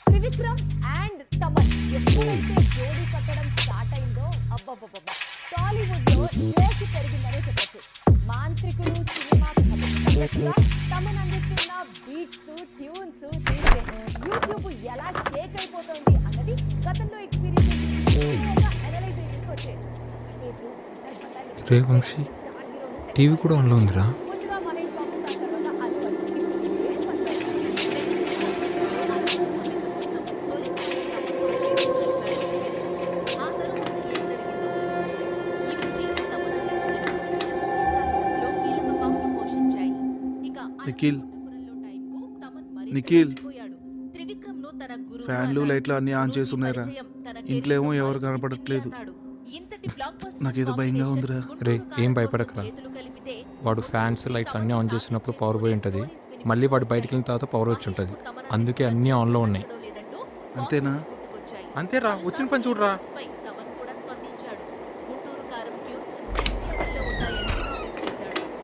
Trivikram and Thaman ఎప్పుడైతే జోడీ కట్టడం స్టార్ట్ అయిందో అబ్బబ్బబ్బబ్బా టాలీవుడ్ లో లేచి పెరిగిందనే చెప్పచ్చు. మాంత్రికులు సినిమా కథగా తమన్ అందిస్తున్న బీట్స్ ట్యూన్స్ తీస్తే యూట్యూబ్ ఎలా షేక్ అయిపోతుంది అన్నది గతంలో ఎక్స్పీరియన్స్ అనలైజేషన్కి వచ్చేది. రే వంశీ, టీవీ కూడా ఆన్లో ఉందిరా. ముందుగా మహేష్ బాబు తర్వాత అల్లు అర్జున్. ఏం పర్లేదు. నిఖిల్ నిఖిల్ ఫ్యాన్లు లైట్లు అన్ని ఆన్ చేసి ఉన్నాయిరా. ఇంట్లో ఏమో ఎవరు కనపడట్లేదు. నాకేదో భయంగా ఉందిరా. రే ఏం భయపడకరా, వాడు ఫ్యాన్స్ లైట్స్ అన్నీ ఆన్ చేసినప్పుడు పవర్ పోయి ఉంటుంది, మళ్ళీ వాడు బయటికి వెళ్ళిన తర్వాత పవర్ వచ్చి ఉంటుంది, అందుకే అన్నీ ఆన్లో ఉన్నాయి. అంతేనా? అంతేరా, వచ్చిన పని చూడరా.